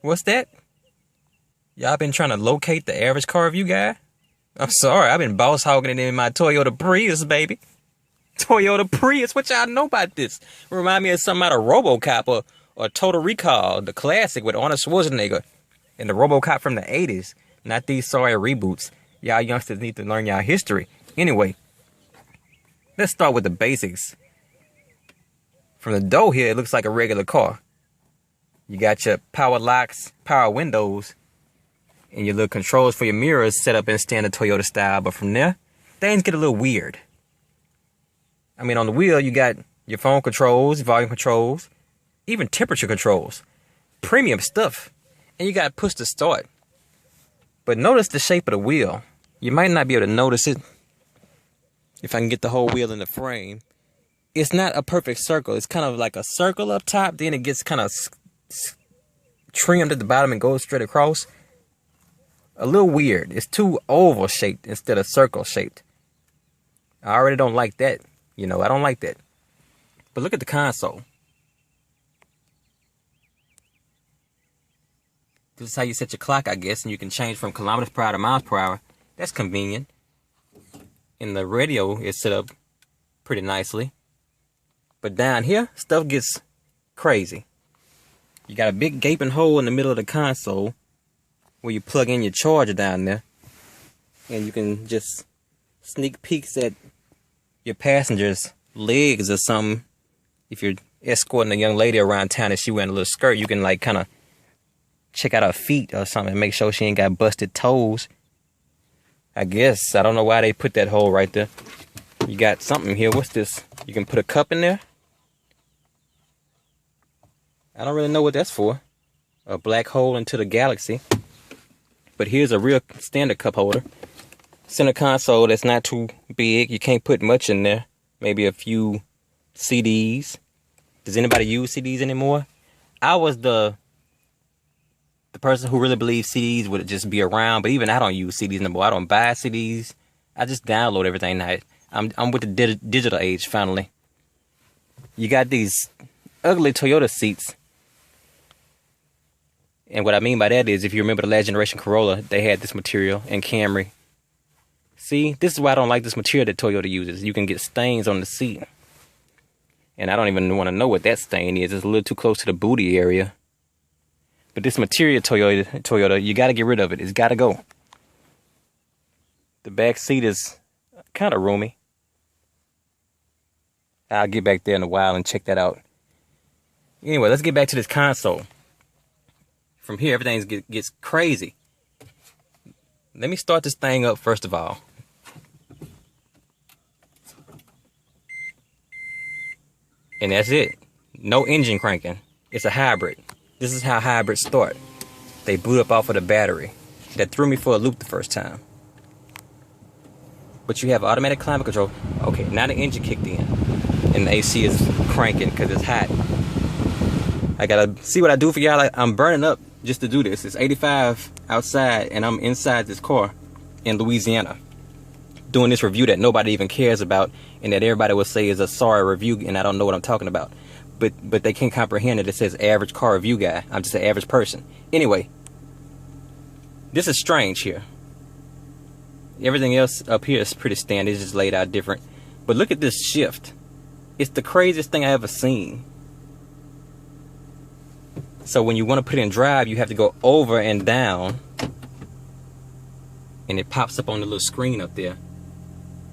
What's that? Y'all been trying to locate the average car review guy? I'm sorry, I've been boss hogging it in my Toyota Prius, baby. Toyota Prius, what y'all know about this? Remind me of something out of RoboCop or Total Recall, the classic with Arnold Schwarzenegger and the RoboCop from the 80s. Not these sorry reboots. Y'all youngsters need to learn y'all history. Anyway, let's start with the basics. From the door here, it looks like a regular car. You got your power locks, power windows, and your little controls for your mirrors set up in standard Toyota style. But from there, things get a little weird. I mean, on the wheel, you got your phone controls, volume controls, even temperature controls. Premium stuff. And you got push to start. But notice the shape of the wheel. You might not be able to notice it if I can get the whole wheel in the frame. It's not a perfect circle. It's kind of like a circle up top. Then it gets kind of trimmed at the bottom and goes straight across. A little weird. It's too oval shaped instead of circle shaped. I already don't like that. You know, I don't like that. But look at the console. This is how you set your clock, I guess, and you can change from kilometers per hour to miles per hour. That's convenient. And the radio is set up pretty nicely. But down here, stuff gets crazy. You got a big gaping hole in the middle of the console where you plug in your charger down there. And you can just sneak peeks at your passenger's legs or something. If you're escorting a young lady around town and she wearing a little skirt, you can like kind of check out her feet or something and make sure she ain't got busted toes. I guess. I don't know why they put that hole right there. You got something here. What's this? You can put a cup in there. I don't really know what that's for. A black hole into the galaxy. But here's a real standard cup holder. Center console that's not too big. You can't put much in there. Maybe a few CDs. Does anybody use CDs anymore? I was the person who really believes CDs would just be around. But even I don't use CDs anymore. I don't buy CDs. I just download everything now. I'm with the digital age finally. You got these ugly Toyota seats. And what I mean by that is, if you remember the last generation Corolla, they had this material, and Camry. See, this is why I don't like this material that Toyota uses. You can get stains on the seat. And I don't even want to know what that stain is. It's a little too close to the booty area. But this material, Toyota, you got to get rid of it. It's got to go. The back seat is kind of roomy. I'll get back there in a while and check that out. Anyway, let's get back to this console. From here, everything gets crazy. Let me start this thing up first of all. And that's it. No engine cranking. It's a hybrid. This is how hybrids start. They boot up off of the battery. That threw me for a loop the first time. But you have automatic climate control. Okay, now the engine kicked in. And the AC is cranking because it's hot. I gotta see what I do for y'all. I'm burning up just to do this. It's 85 outside and I'm inside this car in Louisiana doing this review that nobody even cares about and that everybody will say is a sorry review and I don't know what I'm talking about. But they can't comprehend that it says average car review guy. I'm just an average person. Anyway, this is strange here. Everything else up here is pretty standard. It's just laid out different. But look at this shift. It's the craziest thing I ever seen. So when you want to put it in drive, you have to go over and down. And it pops up on the little screen up there.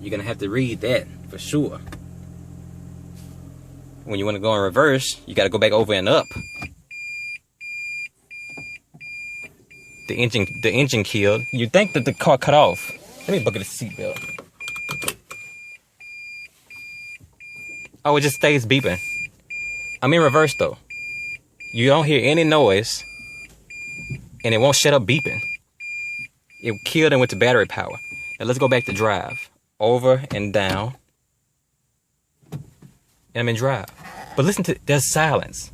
You're going to have to read that for sure. When you want to go in reverse, you got to go back over and up. The engine killed. You think that the car cut off. Let me bucket the seatbelt. Oh, it just stays beeping. I'm in reverse though. You don't hear any noise. And it won't shut up beeping. It killed and went to battery power. Now let's go back to drive. Over and down. And I'm in drive. But listen to, there's silence.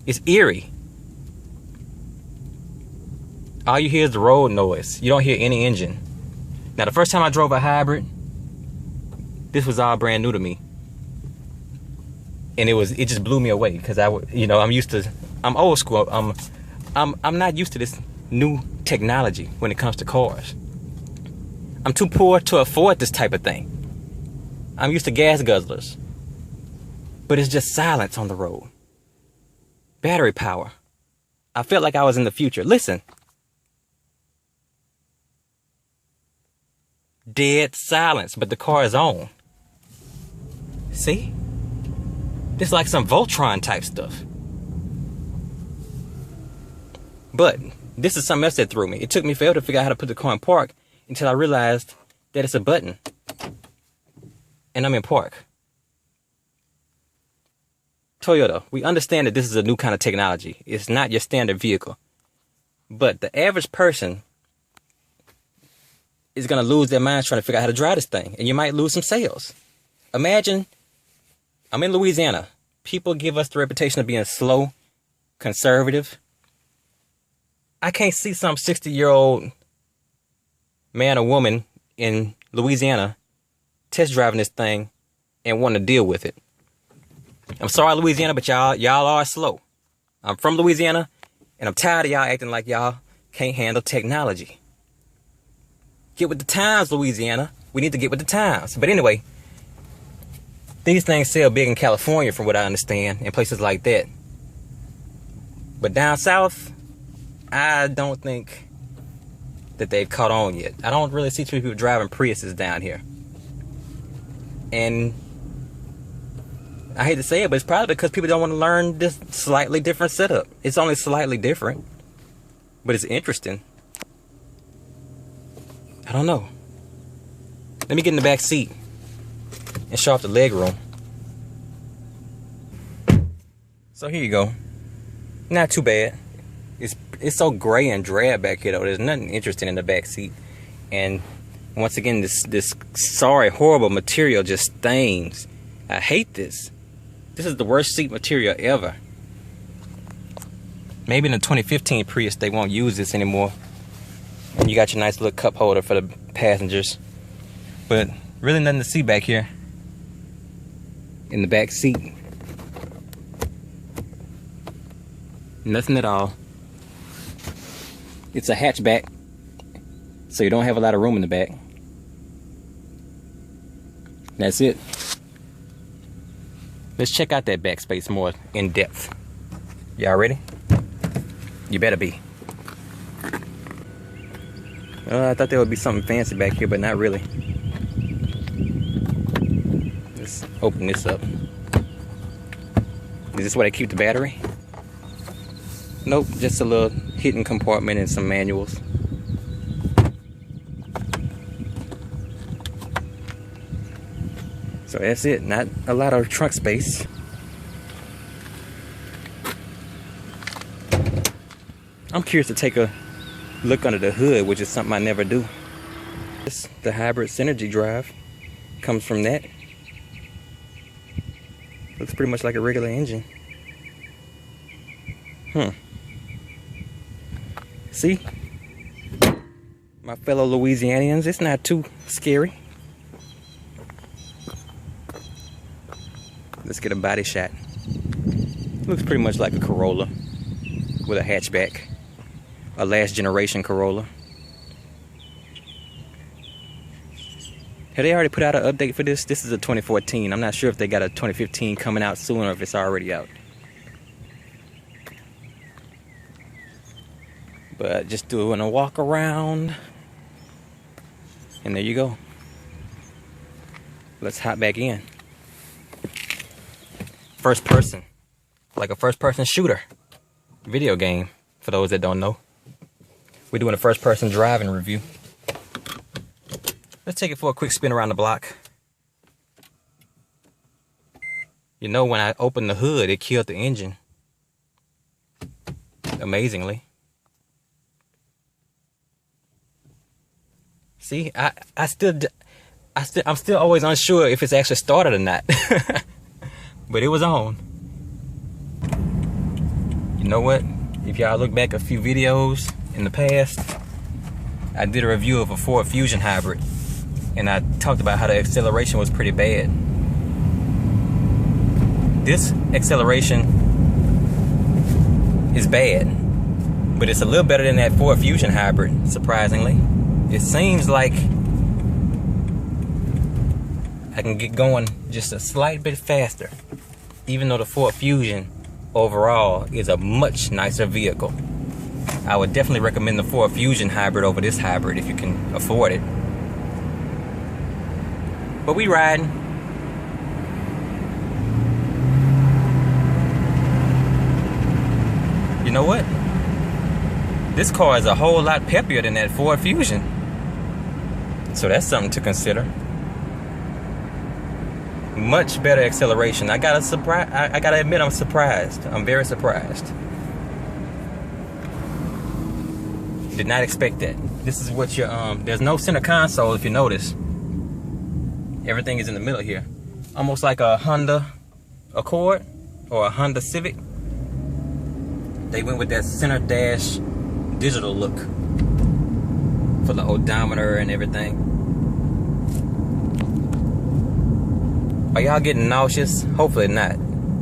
It's eerie. All you hear is the road noise. You don't hear any engine. Now the first time I drove a hybrid, this was all brand new to me. And it just blew me away because I'm used to I'm old school. I'm not used to this new technology when it comes to cars. I'm too poor to afford this type of thing. I'm used to gas guzzlers. But it's just silence on the road. Battery power. I felt like I was in the future. Listen. Dead silence, but the car is on. See? This is like some Voltron type stuff. But this is something else that threw me. It took me forever to figure out how to put the car in park until I realized that it's a button. And I'm in park. Toyota, we understand that this is a new kind of technology. It's not your standard vehicle. But the average person is going to lose their minds trying to figure out how to drive this thing. And you might lose some sales. Imagine, I'm in Louisiana. People give us the reputation of being slow, conservative. I can't see some 60-year-old man or woman in Louisiana test driving this thing and wanting to deal with it. I'm sorry, Louisiana, but y'all are slow. I'm from Louisiana, and I'm tired of y'all acting like y'all can't handle technology. Get with the times, Louisiana. We need to get with the times. But anyway, these things sell big in California, from what I understand, and places like that. But down south, I don't think that they've caught on yet. I don't really see too many people driving Priuses down here. And I hate to say it, but it's probably because people don't want to learn this slightly different setup. It's only slightly different, but it's interesting. I don't know. Let me get in the back seat and show off the leg room. So here you go. Not too bad. It's so gray and drab back here though. There's nothing interesting in the back seat. And once again, this sorry, horrible material just stains. I hate this. This is the worst seat material ever. Maybe in the 2015 Prius they won't use this anymore. And you got your nice little cup holder for the passengers. But really nothing to see back here in the back seat. Nothing at all. It's a hatchback, so you don't have a lot of room in the back. That's it. Let's check out that back space more in depth. Y'all ready? You better be. I thought there would be something fancy back here, but not really. Let's open this up. Is this where they keep the battery? Nope, just a little hidden compartment and some manuals. So that's it, not a lot of trunk space. I'm curious to take a look under the hood, which is something I never do. The hybrid synergy drive comes from that. Looks pretty much like a regular engine. See? My fellow Louisianians, it's not too scary. Let's get a body shot. Looks pretty much like a Corolla with a hatchback. A last generation Corolla. Have they already put out an update for this? This is a 2014. I'm not sure if they got a 2015 coming out soon or if it's already out. But just doing a walk around. And there you go. Let's hop back in. First person. Like a first person shooter. Video game, for those that don't know. We're doing a first person driving review. Let's take it for a quick spin around the block. You know, when I opened the hood, it killed the engine. Amazingly. See, I'm still always unsure if it's actually started or not. But it was on. You know what? If y'all look back a few videos in the past, I did a review of a Ford Fusion hybrid. And I talked about how the acceleration was pretty bad. This acceleration is bad, but it's a little better than that Ford Fusion hybrid, surprisingly. It seems like I can get going just a slight bit faster, even though the Ford Fusion overall is a much nicer vehicle. I would definitely recommend the Ford Fusion hybrid over this hybrid if you can afford it. But we riding. You know what? This car is a whole lot peppier than that Ford Fusion. So that's something to consider. Much better acceleration. I gotta admit, I'm surprised. I'm very surprised. Did not expect that. This is what your there's no center console if you notice. Everything is in the middle here. Almost like a Honda Accord or a Honda Civic. They went with that center dash digital look for the odometer and everything. Are y'all getting nauseous? Hopefully not.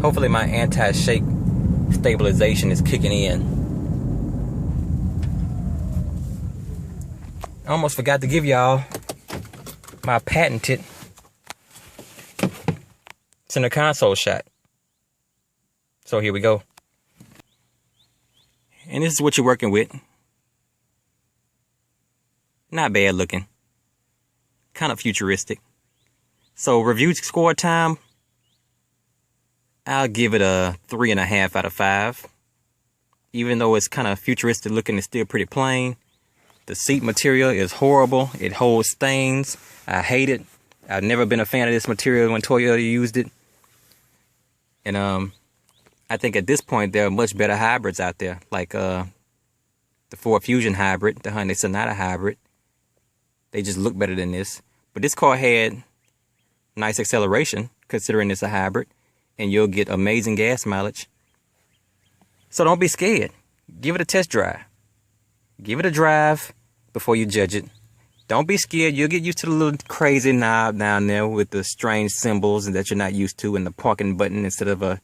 Hopefully my anti-shake stabilization is kicking in. I almost forgot to give y'all my patented center console shot. So here we go. And this is what you're working with. Not bad looking. Kind of futuristic. So review score time, I'll give it a 3.5 out of 5. Even though it's kind of futuristic looking, it's still pretty plain. The seat material is horrible. It holds stains. I hate it. I've never been a fan of this material when Toyota used it. And I think at this point there are much better hybrids out there, like the Ford Fusion hybrid, the Hyundai Sonata hybrid. They just look better than this. But this car had nice acceleration, considering it's a hybrid, and you'll get amazing gas mileage. So don't be scared. Give it a test drive. Give it a drive before you judge it. Don't be scared. You'll get used to the little crazy knob down there with the strange symbols that you're not used to, and the parking button instead of a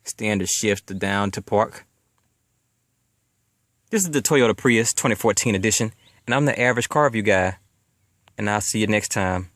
standard shift down to park. This is the Toyota Prius 2014 edition, and I'm the average car review guy, and I'll see you next time.